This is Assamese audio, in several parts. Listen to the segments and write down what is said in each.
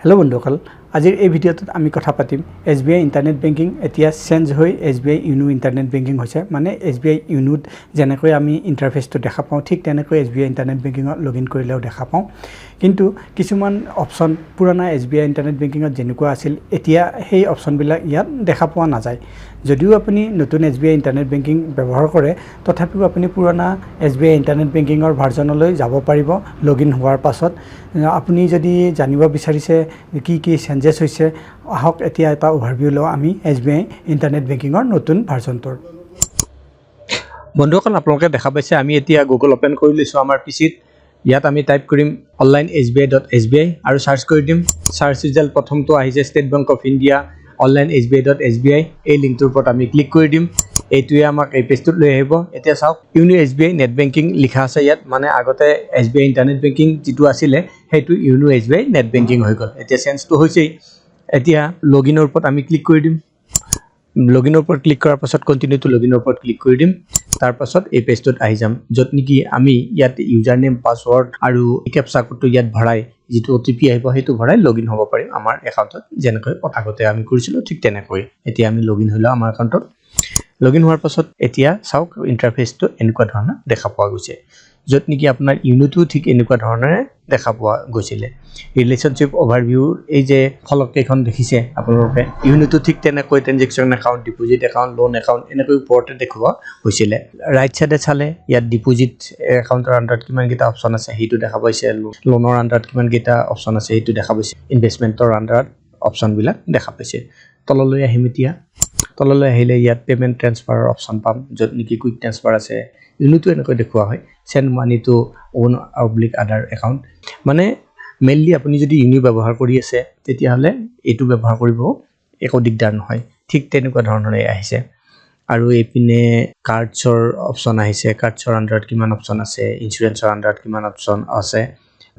हेलो बंधुসকল আজিৰ এই ভিডিঅ'টোত আমি কথা পাতিম SBI ইন্টাৰনেট বেংকিং এতিয়া চেঞ্জ হৈ SBI ইউনো ইন্টাৰনেট বেংকিং হৈছে মানে SBI ইউনোত যেনেকৈ আমি ইন্টাৰফেসটো দেখা পাওঁ ঠিক তেনেকৈ SBI ইন্টাৰনেট বেংকিংত লগইন কৰিলেও দেখা পাওঁ কিন্তু কিছুমান অপচন পুৰণা SBI ইন্টাৰনেট বেংকিংত যেনেকুৱা আছিল এতিয়া সেই অপচনবিলাক ইয়াত দেখা পোৱা নাযায় যদিও আপুনি নতুন SBI ইন্টাৰনেট বেংকিং ব্যৱহাৰ কৰে তথাপিও আপুনি পুৰণা SBI ইন্টাৰনেট বেংকিংৰ ভাৰ্জনলৈ যাব পাৰিব লগইন হোৱাৰ পাছত আপুনি যদি জানিব বিচাৰিছে কি চেঞ্জেছ হৈছে আহক এতিয়া এটা ওভাৰভিউ লওঁ আমি SBI ইন্টাৰনেট বেংকিংৰ নতুন ভাৰ্জনটোৰ বন্ধুসকল আপোনালোকে দেখা পাইছে আমি এতিয়া গুগল ওপেন কৰি লৈছো আমাৰ পিচিত ইয়াত আমি টাইপ কৰিম online.sbi.sbi আৰু সাৰ্চ কৰি দিম সাৰ্চ ৰিজাল্ট প্ৰথমটো আহিছে state bank of India online.sbi.sbi এই লিংকটোৰ ওপৰত আমি ক্লিক কৰি দিম এইটোৱে আমাক এই পেজটোত লৈ আহিব এতিয়া চাওক ইউনো SBI নেট বেংকিং লিখা আছে ইয়াত মানে আগতে SBI ইন্টাৰনেট বেংকিং যেটো আছিল হেতু ইউনো SBI নেট বেংকিং হৈ গল এতিয়া চেঞ্জটো হৈছে এতিয়া লগইনৰ ওপৰত আমি ক্লিক কৰি দিম লগইনৰ ওপৰত ক্লিক কৰাৰ পাছত কন্টিনিউ টু লগইনৰ ওপৰত ক্লিক কৰি দিম তাৰ পাছত এই পেজটোত আহি যাম যত নেকি আমি ইয়াত ইউজাৰ নেম পাসওয়াৰ্ড আৰু ক্যাপচা কোডটো ইয়াত ভৰাই যেটো OTP আহিব হেতু ভৰাই লগইন হ'ব পাৰিম আমাৰ একাউণ্টত যেনেকৈ আগতে আমি কৰিছিলো ঠিক তেনেকৈ এতিয়া আমি লগইন হলো আমাৰ একাউণ্টত লগইন হোৱাৰ পাছত এতিয়া চাওক ইন্টাৰফেসটো এনেকুৱা ধৰণৰ দেখা পোৱা গৈছে যত নেকি আপোনাৰ ইউনিটো ঠিক এনেকুৱা ধৰণৰে দেখা পোৱা গৈছিলে ৰিলেশনশিপ ওভাৰভিউ এই যে ফলক কেখন দেখিছে আপোনালোকে ইউনিটো ঠিক তেনেকৈ transaction account deposit account loan account এনেকৈ ওপৰতে দেখুৱা হৈছিলে ৰাইট সাইডে চালে ইয়াত ডিপোজিট একাউণ্টৰ আন্ডাৰত কিমান কেইটা অপচন আছে হেতু দেখা পাইছে লোনৰ আন্ডাৰত কিমান কেইটা অপচন আছে হেতু দেখা পাইছে ইনভেষ্টমেন্টৰ আন্ডাৰত অপচন বিলাক দেখা পাইছে তললৈ আহিম এতিয়া তললৈ আহিলে ইয়াত পেমেন্ট ট্ৰান্সফাৰৰ অপচন পাম যত নেকি কুইক ট্ৰান্সফাৰ আছে ইউনিটো এনেকৈ দেখুৱা হয় সেন্ড মানি টু ওন অবলিক আদাৰ একাউণ্ট মানে মেইনলি আপুনি যদি ইউনি ব্যৱহাৰ কৰি আছে তেতিয়া হলে এটো ব্যৱহাৰ কৰিব একো দিগদাৰ নহয় ঠিক তেনেকুৱা ধৰণৰে আহিছে আৰু এপিনে কাৰ্ডছৰ অপচন আহিছে কাৰ্ডছৰ আন্ডাৰত কিমান অপচন আছে ইন্সুৰেন্সৰ আন্ডাৰত কিমান অপচন আছে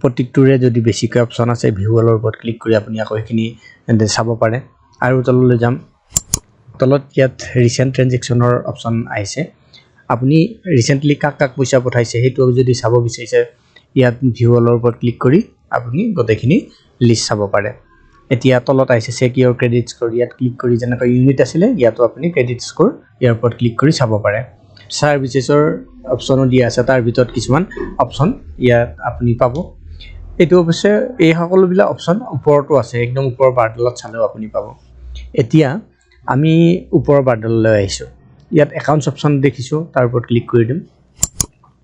প্ৰতিটোৰে যদি বেছিকৈ অপচন আছে ভিউলৰ ওপৰত ক্লিক কৰি আপুনি আকৌ এখিনি চাব পাৰে আৰু তললৈ যাম তলত ইয়াত ৰিসেন্ট ট্ৰানজেকচনৰ অপচন আহিছে আপুনি ৰিসেন্টলি কাক পইচা পঠাইছে হেতু যদি চাব বিচাৰিছে ইয়াত ভিউলৰ ওপৰত ক্লিক কৰি আপুনি গটেখিনি লিষ্ট চাব পাৰে এতিয়া তলত আহিছে চেক ইউৰ ক্ৰেডিট স্কোৰ ইয়াত ক্লিক কৰি যেনেকৈ ইউনিট আছিল ইয়াতো আপুনি ক্ৰেডিট স্কোৰ ইয়াৰ ওপৰত ক্লিক কৰি চাব পাৰে সাৰ্ভিসেছৰ অপচনো দিয়া আছে তাৰ ভিতৰত কিছুমান অপচন ইয়াত আপুনি পাব এটো অৱশ্যে এই সকলোবিলা অপচন ওপৰতো আছে একদম ওপৰৰ বাৰডালত চালেও আপুনি পাব এতিয়া আমি ওপৰৰ বাৰডাললৈ আহিছো ইয়াত একাউণ্টছ অপচন দেখিছো তাৰ ওপৰত ক্লিক কৰি দিম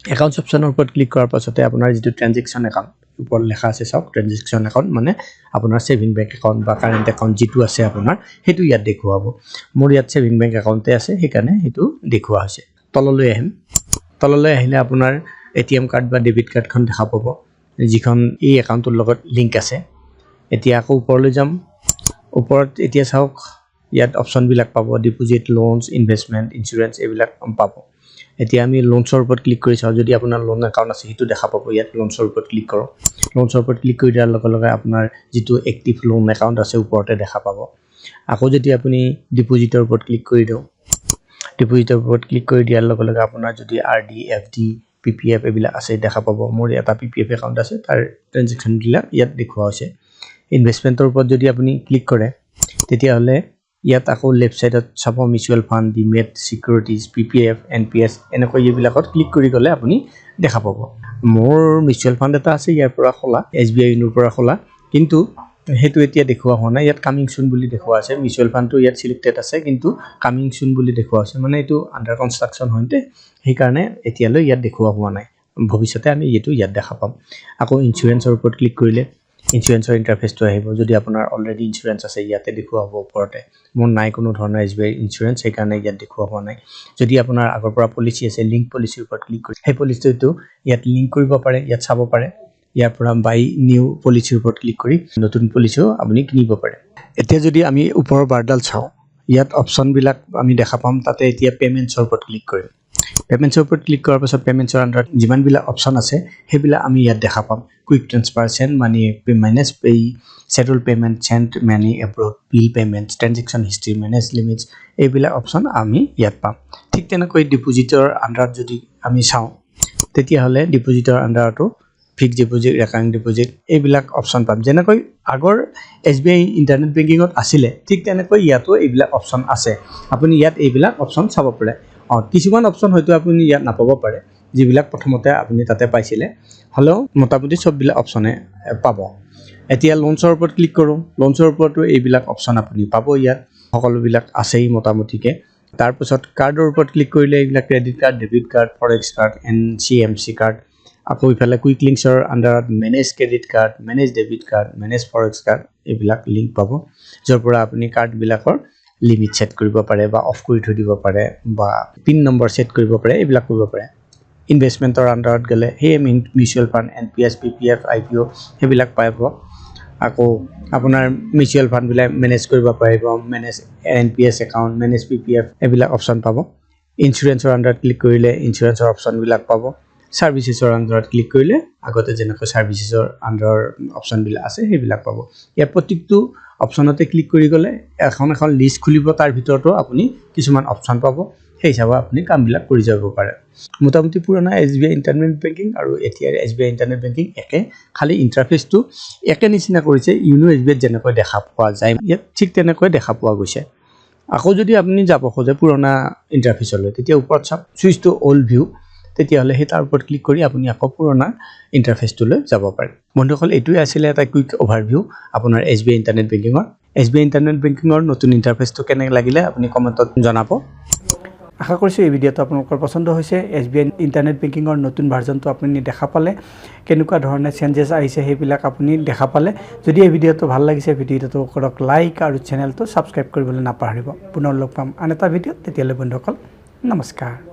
একাউণ্টছ অপচনৰ ওপৰত ক্লিক কৰাৰ পাছতে আপোনাৰ যেটো ট্ৰানজেকচন একাউণ্ট ওপৰত লেখা আছে চাওক ট্ৰানজেকচন একাউণ্ট মানে আপোনাৰ সেভিং বেংক একাউণ্ট বা কাৰেন্ট একাউণ্ট যেটো আছে আপোনাৰ হেতু ইয়াত দেখুৱাব মোৰ ইয়াত সেভিং বেংক একাউণ্টে আছে সেইকাৰণে হেতু দেখুৱা হৈছে তললৈ আহিম তললৈ আহিলে আপোনাৰ ATM কাৰ্ড বা ডেবিট কাৰ্ডখন দেখা পাব যিখন এই একাউণ্টৰ লগত লিংক আছে এতিয়া আকৌ ওপৰলৈ যাম ওপৰত এতিয়া চাওক ইয়াত অপচন বিলাক পাব ডিপোজিট লোনস ইনভেষ্টমেন্ট ইন্সুৰেন্স এইবিলাক পাব এতিয়া আমি লোনছৰ ওপৰত ক্লিক কৰি চাও যদি আপোনাৰ লোন একাউণ্ট আছে হেতু দেখা পাব ইয়াত লোনছৰ ওপৰত ক্লিক কৰক লোনছৰ ওপৰত ক্লিক কৰি দিয়াৰ লগে লগে আপোনাৰ যেটো এক্টিভ লোন একাউণ্ট আছে ওপৰতে দেখা পাব আকৌ যদি আপুনি ডিপোজিটৰ ওপৰত ক্লিক কৰি দিও ডিপোজিটৰ ওপৰত ক্লিক কৰি দিয়াৰ লগে লগে আপোনাৰ যদি RD FD PPF এইবিলাক আছে দেখা পাব মোৰ এটা PPF একাউণ্ট আছে তাৰ ট্ৰানজেকচন বিলাক ইয়াত দেখুৱা হৈছে ইনভেষ্টমেন্টৰ ওপৰত যদি আপুনি ক্লিক কৰে তেতিয়া হলে ইয়াত আকৌ লেফট সাইডত চাব mutual fund demat সিকিউৰিটিজ PPF NPS এনেকৈ এইবিলাকত ক্লিক কৰি গলে আপুনি দেখা পাব মোৰ মিউচুৱেল ফান্ড এটা আছে ইয়াৰ পৰা খোলা SBI ইউনোৰ পৰা খোলা কিন্তু হেতু এতিয়া দেখুৱা হোৱা নাই ইয়াত কামিং সুন বুলি দেখুৱা আছে মিউচুৱেল ফান্ডটো ইয়াত সিলেক্টেড আছে কিন্তু কামিং সুন বুলি দেখুৱা আছে মানে এটো আন্ডাৰ কনস্ট্ৰাকচন হয়তে সেই কাৰণে এতিয়ালৈ ইয়াত দেখুৱা হোৱা নাই ভৱিষ্যতে আমি এটো ইয়াত দেখা পাম আকৌ ইন্সুৰেন্সৰ ওপৰত ক্লিক কৰিলে ইন্সুৰেন্সৰ ইন্টাৰফেসটো আহিব যদি আপোনাৰ অলৰেডি ইন্সুৰেন্স আছে ইয়াতে দেখুৱা হ'ব ওপৰতে মোৰ নাই কোনো ধৰণৰ SBI ইন্সুৰেন্স সেই কাৰণে ইয়াত দেখুৱা হোৱা নাই যদি আপোনাৰ আগৰ পৰা পলিচি আছে লিংক পলিচিৰ ওপৰত ক্লিক কৰি সেই পলিচিটো ইয়াত লিংক কৰিব পাৰে ইয়াত চাব পাৰে ইয়াৰ পৰা বাই নিউ পলিচিৰ ওপৰত ক্লিক কৰি নতুন পলিচিও আপুনি কিনিব পাৰে এতিয়া যদি আমি ওপৰৰ বাৰডাল চাও ইয়াত অপচন বিলাক আমি দেখা পাম তাতে এতিয়া পেমেন্টছৰ ওপৰত ক্লিক কৰিম পেমেন্টছৰ ওপৰত ক্লিক কৰাৰ পাছত পেমেন্টছৰ আন্ডাৰত যিমান বিলাক অপচন আছে হেবিলা আমি ইয়াত দেখা পাম quick transfer send money minus pay settle payment send money abroad bill payment transaction history manage limits এইবিলা অপচন আমি ইয়াত পাম ঠিক তেনেকৈ ডিপোজিটৰ আন্ডাৰত যদি আমি চাও তেতিয়া হলে ডিপোজিটৰ আন্ডাৰটো ফিক্সড ডিপজিট, ৰেকাৰিং ডিপজিট এইবিলাক অপশ্যন পাম। যেনেকৈ আগৰ SBI ইণ্টাৰনেট বেংকিঙত আছিলে ঠিক তেনেকৈ ইয়াতো এইবিলাক অপশ্যন আছে। আপুনি ইয়াত এইবিলাক অপশ্যন চাব পাৰে। কিছুমান অপশ্যন হয়তো আপুনি ইয়াত নাপাব পাৰে, যিবিলাক প্ৰথমতে আপুনি তাতে পাইছিলে, হ'লেও মোটামুটি চববিলাক অপশ্যনে পাব। এতিয়া লোনছৰ ওপৰত ক্লিক কৰোঁ। লোনছৰ ওপৰতো এইবিলাক অপশ্যন আপুনি পাব। ইয়াত সকলোবিলাক আছেই মোটামুটিকৈ। তাৰপিছত কাৰ্ডৰ ওপৰত ক্লিক কৰিলে এইবিলাক credit card, debit card, forex card, NCMC card, আকৌ ইফালে কুইক লিংকছৰ আণ্ডাৰত manage credit card, manage debit card, manage forex card এইবিলাক লিংক পাব, য'ৰ পৰা আপুনি কাৰ্ডবিলাকৰ লিমিট ছেট কৰিব পাৰে বা অফ কৰি থৈ দিব পাৰে বা পিন নম্বৰ ছেট কৰিব পাৰে, এইবিলাক কৰিব পাৰে। ইনভেষ্টমেণ্টৰ আণ্ডাৰত গ'লে সেই mutual fund, NPS, PPF, IPO সেইবিলাক পাব। আকৌ আপোনাৰ মিউচুৱেল ফাণ্ডবিলাক মেনেজ কৰিব পাৰিব, manage NPS account, manage PPF এইবিলাক অপশ্যন পাব। ইঞ্চুৰেঞ্চৰ আণ্ডাৰত ক্লিক কৰিলে ইঞ্চুৰেঞ্চৰ অপশ্যনবিলাক পাব। ছাৰ্ভিচেছৰ আণ্ডাৰত ক্লিক কৰিলে আগতে যেনেকৈ ছাৰ্ভিচেছৰ আণ্ডাৰৰ অপশ্যনবিলাক আছে সেইবিলাক পাব। ইয়াত প্ৰত্যেকটো অপশ্যনতে ক্লিক কৰি গ'লে এখন লিষ্ট খুলিব, তাৰ ভিতৰতো আপুনি কিছুমান অপশ্যন পাব। সেই হিচাপে আপুনি কামবিলাক কৰি যাব পাৰে। মোটামুটি পুৰণা SBI ইণ্টাৰনেট বেংকিং আৰু এতিয়াৰ SBI ইণ্টাৰনেট বেংকিং একে, খালি ইণ্টাৰফেচটো একে নিচিনা কৰিছে। ইউনো SBIত যেনেকৈ দেখা পোৱা যায় ইয়াত ঠিক তেনেকৈ দেখা পোৱা গৈছে। আকৌ যদি আপুনি যাব খোজে পুৰণা ইণ্টাৰফেচলৈ, তেতিয়া ওপৰত চাওক চুইচ টু অল্ড ভিউ, তেতিয়াহ'লে সেই তাৰ ওপৰত ক্লিক কৰি আপুনি আকৌ পুৰণা ইণ্টাৰফেচটোলৈ যাব পাৰে। বন্ধুসকল, এইটোৱে আছিলে এটা কুইক অভাৰভিউ আপোনাৰ SBI ইণ্টাৰনেট বেংকিঙৰ। SBI ইণ্টাৰনেট বেংকিঙৰ নতুন ইণ্টাৰফেচটো কেনে লাগিলে আপুনি কমেণ্টত জনাব। আশা কৰিছোঁ এই ভিডিঅ'টো আপোনালোকৰ পচন্দ হৈছে। SBI ইণ্টাৰনেট বেংকিঙৰ নতুন ভাৰ্জনটো আপুনি দেখা পালে, কেনেকুৱা ধৰণে চেঞ্জেছ আহিছে সেইবিলাক আপুনি দেখা পালে। যদি এই ভিডিঅ'টো ভাল লাগিছে, ভিডিঅ'টো কৰক লাইক আৰু চেনেলটো ছাবস্ক্ৰাইব কৰিবলৈ নাপাহৰিব। পুনৰ লগ পাম আন এটা ভিডিঅ'ত। তেতিয়ালৈ বন্ধুসকল নমস্কাৰ।